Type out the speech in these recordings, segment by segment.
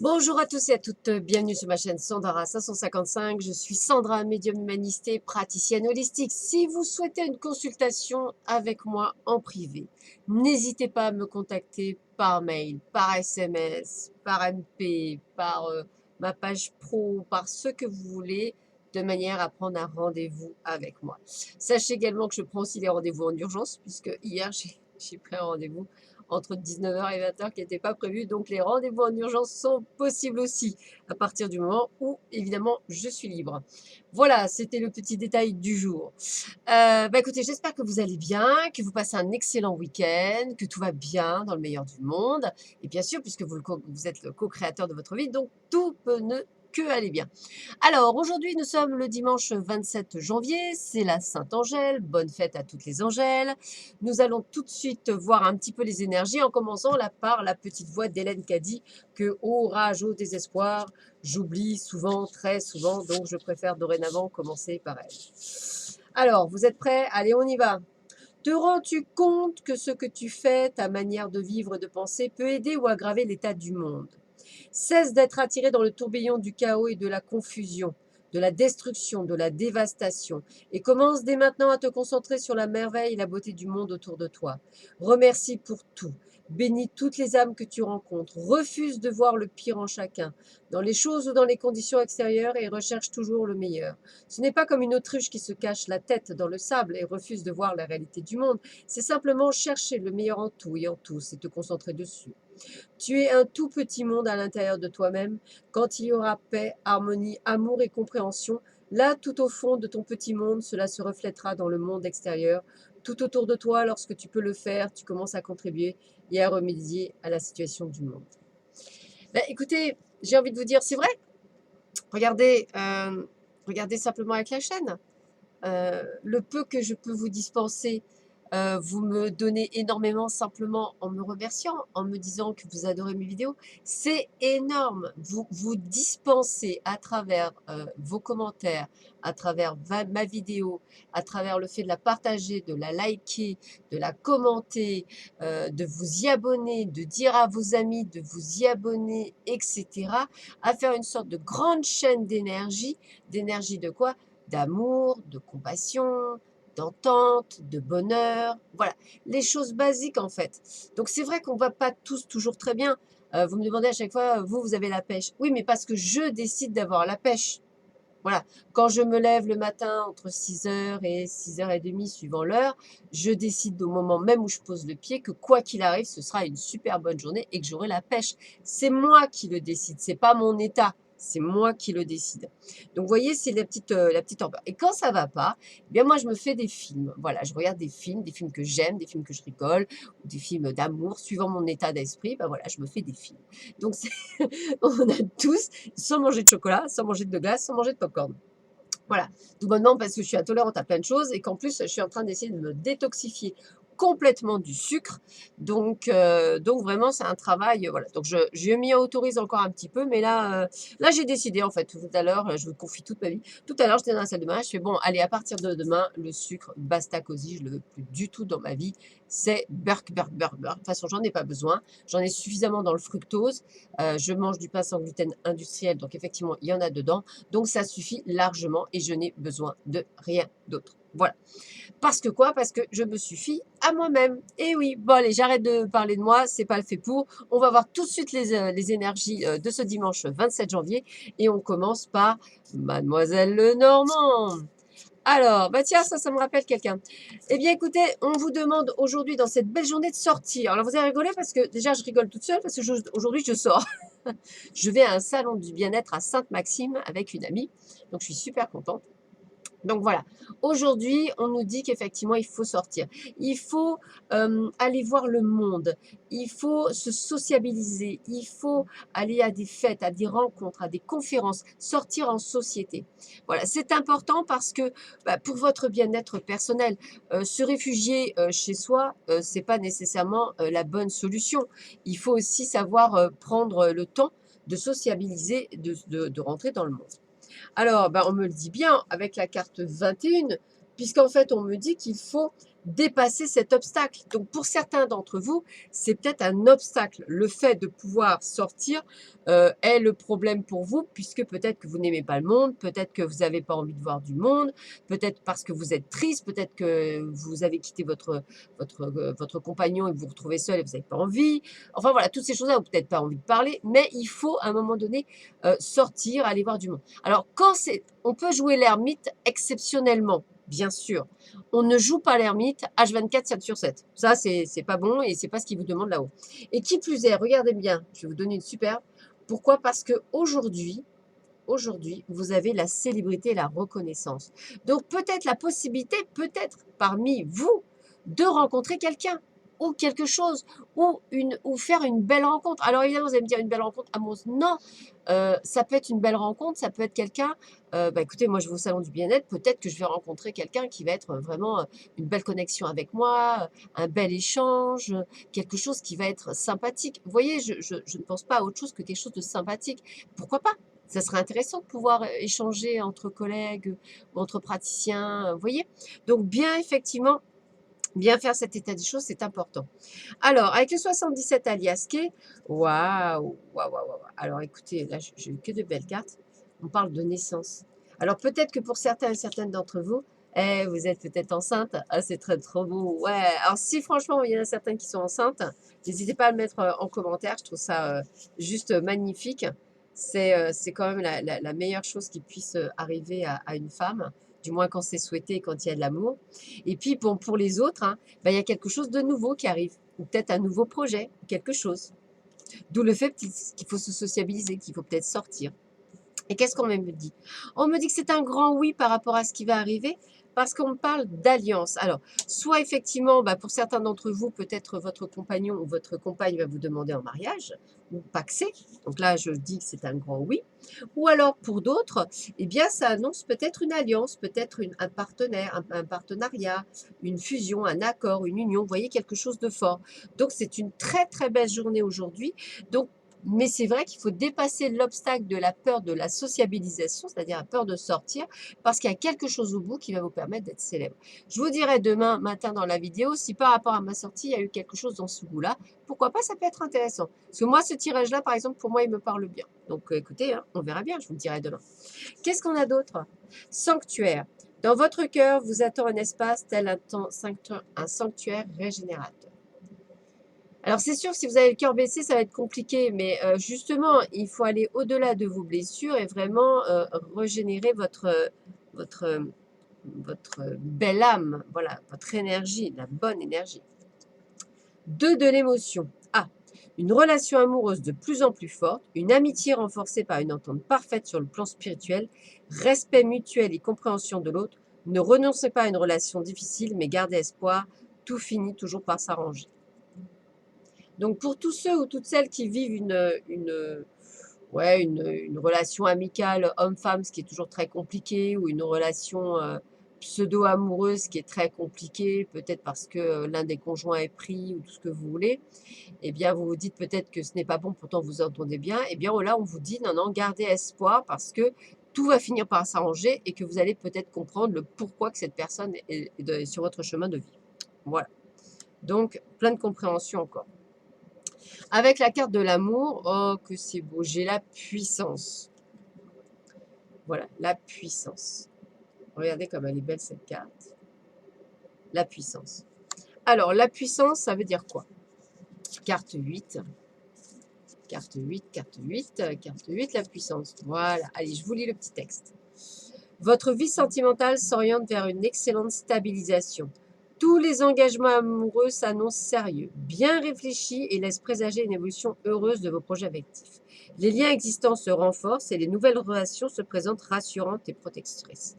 Bonjour à tous et à toutes, bienvenue sur ma chaîne Sandara 555. Je suis Sandra, médium humaniste et praticienne holistique. Si vous souhaitez une consultation avec moi en privé, n'hésitez pas à me contacter par mail, par SMS, par MP, par ma page pro, par ce que vous voulez, de manière à prendre un rendez-vous avec moi. Sachez également que je prends aussi les rendez-vous en urgence, puisque hier j'ai pris un rendez-vous entre 19h et 20h qui n'était pas prévu. Donc les rendez-vous en urgence sont possibles aussi à partir du moment où évidemment je suis libre. Voilà, c'était le petit détail du jour. Écoutez, j'espère que vous allez bien, que vous passez un excellent week-end, que tout va bien dans le meilleur du monde. Et bien sûr, puisque vous êtes le co-créateur de votre vie, donc tout peut ne que aller bien. Alors, aujourd'hui, nous sommes le dimanche 27 janvier, c'est la Sainte-Angèle, bonne fête à toutes les Angèles. Nous allons tout de suite voir un petit peu les énergies en commençant là par la petite voix d'Hélène qui a dit que, ô rage, ô désespoir, j'oublie souvent, très souvent, donc je préfère dorénavant commencer par elle. Alors, vous êtes prêts? Allez, on y va. Te rends-tu compte que ce que tu fais, ta manière de vivre et de penser, peut aider ou aggraver l'état du monde? Cesse d'être attiré dans le tourbillon du chaos et de la confusion, de la destruction, de la dévastation, et commence dès maintenant à te concentrer sur la merveille et la beauté du monde autour de toi. Remercie pour tout. Bénis toutes les âmes que tu rencontres. Refuse de voir le pire en chacun, dans les choses ou dans les conditions extérieures, et recherche toujours le meilleur. Ce n'est pas comme une autruche qui se cache la tête dans le sable et refuse de voir la réalité du monde. C'est simplement chercher le meilleur en tout et en tous et te concentrer dessus. Tu es un tout petit monde à l'intérieur de toi-même. Quand il y aura paix, harmonie, amour et compréhension, là, tout au fond de ton petit monde, cela se reflètera dans le monde extérieur. Tout autour de toi, lorsque tu peux le faire, tu commences à contribuer et à remédier à la situation du monde. Écoutez, j'ai envie de vous dire, c'est vrai. Regardez, regardez simplement avec la chaîne. Le peu que je peux vous dispenser, vous me donnez énormément simplement en me remerciant, en me disant que vous adorez mes vidéos. C'est énorme. Vous dispensez à travers vos commentaires, à travers ma vidéo, à travers le fait de la partager, de la liker, de la commenter, de vous y abonner, de dire à vos amis de vous y abonner, etc., à faire une sorte de grande chaîne d'énergie. D'énergie de quoi? D'amour, de compassion, d'entente, de bonheur. Voilà, les choses basiques en fait. Donc c'est vrai qu'on ne va pas tous toujours très bien. Vous me demandez à chaque fois, vous avez la pêche. Oui, mais parce que je décide d'avoir la pêche. Voilà, quand je me lève le matin entre 6h et 6h30 suivant l'heure, je décide au moment même où je pose le pied que quoi qu'il arrive, ce sera une super bonne journée et que j'aurai la pêche. C'est moi qui le décide, c'est pas mon état, c'est moi qui le décide. Donc vous voyez, c'est la petite ambiance. Et quand ça va pas, eh bien moi je me fais des films. Voilà, je regarde des films que j'aime, des films que je rigole, ou des films d'amour, suivant mon état d'esprit. Ben voilà, je me fais des films. Donc on a tous sans manger de chocolat, sans manger de glace, sans manger de popcorn. Voilà, tout bonnement parce que je suis intolérante à plein de choses et qu'en plus, je suis en train d'essayer de me détoxifier complètement du sucre. Donc vraiment, c'est un travail. Voilà. Donc, je m'y autorise encore un petit peu, mais là j'ai décidé, en fait, tout à l'heure, je vous confie toute ma vie. Tout à l'heure, j'étais dans la salle de bain, je fais bon, allez, à partir de demain, le sucre, basta cosy, je ne le veux plus du tout dans ma vie. C'est burk, burk, burk, burk. De toute façon, j'en ai pas besoin. J'en ai suffisamment dans le fructose. Je mange du pain sans gluten industriel, donc effectivement, il y en a dedans. Donc ça suffit largement et je n'ai besoin de rien d'autre. Voilà. Parce que quoi? Parce que je me suffis à moi-même. Et oui, bon allez, j'arrête de parler de moi, c'est pas le fait pour. On va voir tout de suite les énergies de ce dimanche 27 janvier et on commence par Mademoiselle Lenormand. Alors, bah tiens, ça me rappelle quelqu'un. Eh bien, écoutez, on vous demande aujourd'hui, dans cette belle journée, de sortir. Alors, vous avez rigolé parce que déjà, je rigole toute seule parce que aujourd'hui, je sors. Je vais à un salon du bien-être à Sainte-Maxime avec une amie. Donc, je suis super contente. Donc voilà, aujourd'hui, on nous dit qu'effectivement, il faut sortir. Il faut aller voir le monde. Il faut se sociabiliser. Il faut aller à des fêtes, à des rencontres, à des conférences, sortir en société. Voilà, c'est important parce que pour votre bien-être personnel, se réfugier chez soi, c'est pas nécessairement la bonne solution. Il faut aussi savoir prendre le temps de sociabiliser, de rentrer dans le monde. Alors, on me le dit bien avec la carte 21, puisqu'en fait, on me dit qu'il faut dépasser cet obstacle. Donc pour certains d'entre vous, c'est peut-être un obstacle. Le fait de pouvoir sortir est le problème pour vous, puisque peut-être que vous n'aimez pas le monde, peut-être que vous n'avez pas envie de voir du monde, peut-être parce que vous êtes triste, peut-être que vous avez quitté votre compagnon et vous vous retrouvez seul et vous n'avez pas envie. Enfin voilà, toutes ces choses-là, vous n'avez peut-être pas envie de parler, mais il faut à un moment donné sortir, aller voir du monde. Alors quand on peut jouer l'ermite exceptionnellement, bien sûr. On ne joue pas l'ermite H24, 7 sur 7. Ça, c'est pas bon et c'est pas ce qu'il vous demande là-haut. Et qui plus est, regardez bien, je vais vous donner une super. Pourquoi? Parce que aujourd'hui, vous avez la célébrité et la reconnaissance. Donc peut-être la possibilité, peut-être parmi vous, de rencontrer quelqu'un ou quelque chose ou faire une belle rencontre. Alors évidemment, vous allez me dire une belle rencontre amoureuse. Non, ça peut être une belle rencontre, ça peut être quelqu'un, écoutez, moi je vais au salon du bien-être, peut-être que je vais rencontrer quelqu'un qui va être vraiment une belle connexion avec moi, un bel échange, quelque chose qui va être sympathique. Vous voyez, je ne pense pas à autre chose que quelque chose de sympathique. Pourquoi pas? Ça serait intéressant de pouvoir échanger entre collègues ou entre praticiens, vous voyez? Donc bien effectivement, bien faire cet état des choses, c'est important. Alors, avec le 77 alias K, waouh, waouh, waouh, waouh. Alors écoutez, là, j'ai eu que de belles cartes. On parle de naissance. Alors peut-être que pour certains et certaines d'entre vous, vous êtes peut-être enceinte. Ah, c'est très trop beau. Ouais. Alors si franchement, il y en a certaines qui sont enceintes, n'hésitez pas à le mettre en commentaire. Je trouve ça juste magnifique. C'est quand même la meilleure chose qui puisse arriver à une femme, du moins quand c'est souhaité et quand il y a de l'amour. Et puis bon, pour les autres, hein, il y a quelque chose de nouveau qui arrive, ou peut-être un nouveau projet, quelque chose. D'où le fait qu'il faut se sociabiliser, qu'il faut peut-être sortir. Et qu'est-ce qu'on me dit? On me dit que c'est un grand oui par rapport à ce qui va arriver, parce qu'on me parle d'alliance. Alors, soit effectivement, pour certains d'entre vous, peut-être votre compagnon ou votre compagne va vous demander en mariage, ou paxé. Donc là, je dis que c'est un grand oui. Ou alors, pour d'autres, eh bien, ça annonce peut-être une alliance, peut-être un partenaire, un partenariat, une fusion, un accord, une union. Vous voyez, quelque chose de fort. Donc, c'est une très, très belle journée aujourd'hui. Donc, mais c'est vrai qu'il faut dépasser l'obstacle de la peur de la sociabilisation, c'est-à-dire la peur de sortir, parce qu'il y a quelque chose au bout qui va vous permettre d'être célèbre. Je vous dirai demain matin dans la vidéo si par rapport à ma sortie, il y a eu quelque chose dans ce goût-là. Pourquoi pas, ça peut être intéressant. Parce que moi, ce tirage-là, par exemple, pour moi, il me parle bien. Donc écoutez, hein, on verra bien, je vous le dirai demain. Qu'est-ce qu'on a d'autre? Sanctuaire. Dans votre cœur vous attend un espace tel un sanctuaire régénérateur. Alors c'est sûr, si vous avez le cœur blessé, ça va être compliqué, mais justement, il faut aller au-delà de vos blessures et vraiment régénérer votre, votre belle âme, voilà, votre énergie, la bonne énergie. 2 de l'émotion. Ah, une relation amoureuse de plus en plus forte, une amitié renforcée par une entente parfaite sur le plan spirituel, respect mutuel et compréhension de l'autre. Ne renoncez pas à une relation difficile, mais gardez espoir, tout finit toujours par s'arranger. Donc pour tous ceux ou toutes celles qui vivent une relation amicale homme-femme, ce qui est toujours très compliqué, ou une relation pseudo-amoureuse, ce qui est très compliqué, peut-être parce que l'un des conjoints est pris ou tout ce que vous voulez, eh bien vous vous dites peut-être que ce n'est pas bon, pourtant vous entendez bien, eh bien là on vous dit non, non, gardez espoir parce que tout va finir par s'arranger et que vous allez peut-être comprendre le pourquoi que cette personne est sur votre chemin de vie. Voilà. Donc plein de compréhension encore. Avec la carte de l'amour, oh que c'est beau, j'ai la puissance. Voilà, la puissance. Regardez comme elle est belle cette carte. La puissance. Alors, la puissance, ça veut dire quoi? Carte 8. Carte 8, carte 8, carte 8, la puissance. Voilà, allez, je vous lis le petit texte. Votre vie sentimentale s'oriente vers une excellente stabilisation. Tous les engagements amoureux s'annoncent sérieux, bien réfléchis et laissent présager une évolution heureuse de vos projets affectifs. Les liens existants se renforcent et les nouvelles relations se présentent rassurantes et protectrices.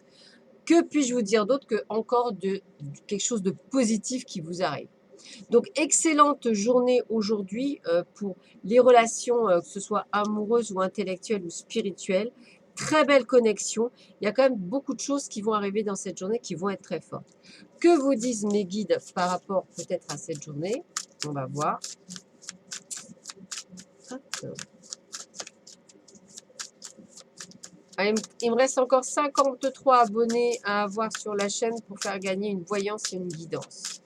Que puis-je vous dire d'autre que encore de quelque chose de positif qui vous arrive? Donc, excellente journée aujourd'hui pour les relations, que ce soit amoureuses ou intellectuelles ou spirituelles. Très belle connexion. Il y a quand même beaucoup de choses qui vont arriver dans cette journée qui vont être très fortes. Que vous disent mes guides par rapport peut-être à cette journée? On va voir. Il me reste encore 53 abonnés à avoir sur la chaîne pour faire gagner une voyance et une guidance.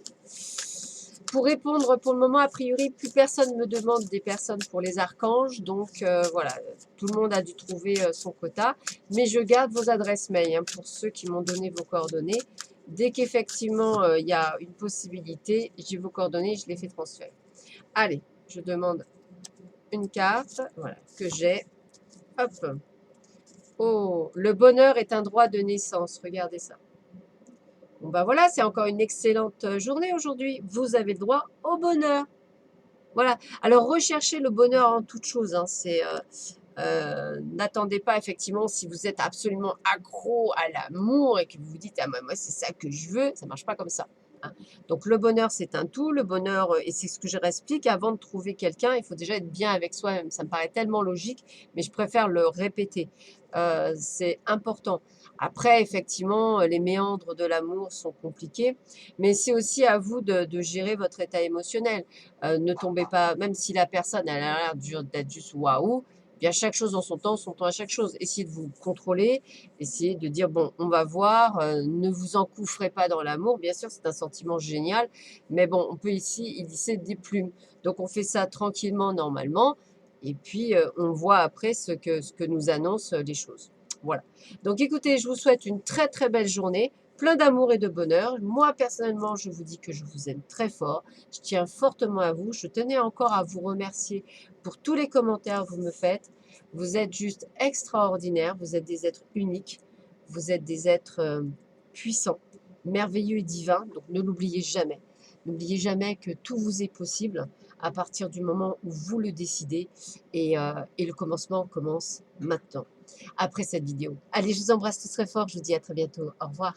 Pour répondre, pour le moment, a priori, plus personne me demande des personnes pour les archanges. Donc, voilà, tout le monde a dû trouver son quota. Mais je garde vos adresses mail hein, pour ceux qui m'ont donné vos coordonnées. Dès qu'effectivement, il y a une possibilité, j'ai vos coordonnées, je les fais transférer. Allez, je demande une carte, voilà, que j'ai. Hop. Oh, le bonheur est un droit de naissance. Regardez ça. Bon, ben voilà, c'est encore une excellente journée aujourd'hui. Vous avez le droit au bonheur. Voilà. Alors, recherchez le bonheur en toute chose. Hein. N'attendez pas, effectivement, si vous êtes absolument accro à l'amour et que vous vous dites, ah, moi, c'est ça que je veux, ça ne marche pas comme ça. Hein. Donc, le bonheur, c'est un tout. Le bonheur, et c'est ce que je explique, avant de trouver quelqu'un, il faut déjà être bien avec soi-même. Ça me paraît tellement logique, mais je préfère le répéter. C'est important. Après, effectivement, les méandres de l'amour sont compliqués, mais c'est aussi à vous de gérer votre état émotionnel. Ne tombez pas, même si la personne elle a l'air d'être juste waouh, eh bien chaque chose en son temps à chaque chose. Essayez de vous contrôler, essayez de dire bon, on va voir, ne vous engouffrez pas dans l'amour. Bien sûr, c'est un sentiment génial, mais bon, on peut ici y glisser des plumes. Donc on fait ça tranquillement, normalement, et puis on voit après ce que nous annoncent les choses. Voilà. Donc écoutez, je vous souhaite une très très belle journée, plein d'amour et de bonheur. Moi personnellement, je vous dis que je vous aime très fort. Je tiens fortement à vous. Je tenais encore à vous remercier pour tous les commentaires que vous me faites. Vous êtes juste extraordinaires. Vous êtes des êtres uniques. Vous êtes des êtres puissants, merveilleux et divins. Donc ne l'oubliez jamais. N'oubliez jamais que tout vous est possible à partir du moment où vous le décidez. Et le commencement commence maintenant, après cette vidéo. Allez, je vous embrasse tous très fort. Je vous dis à très bientôt. Au revoir.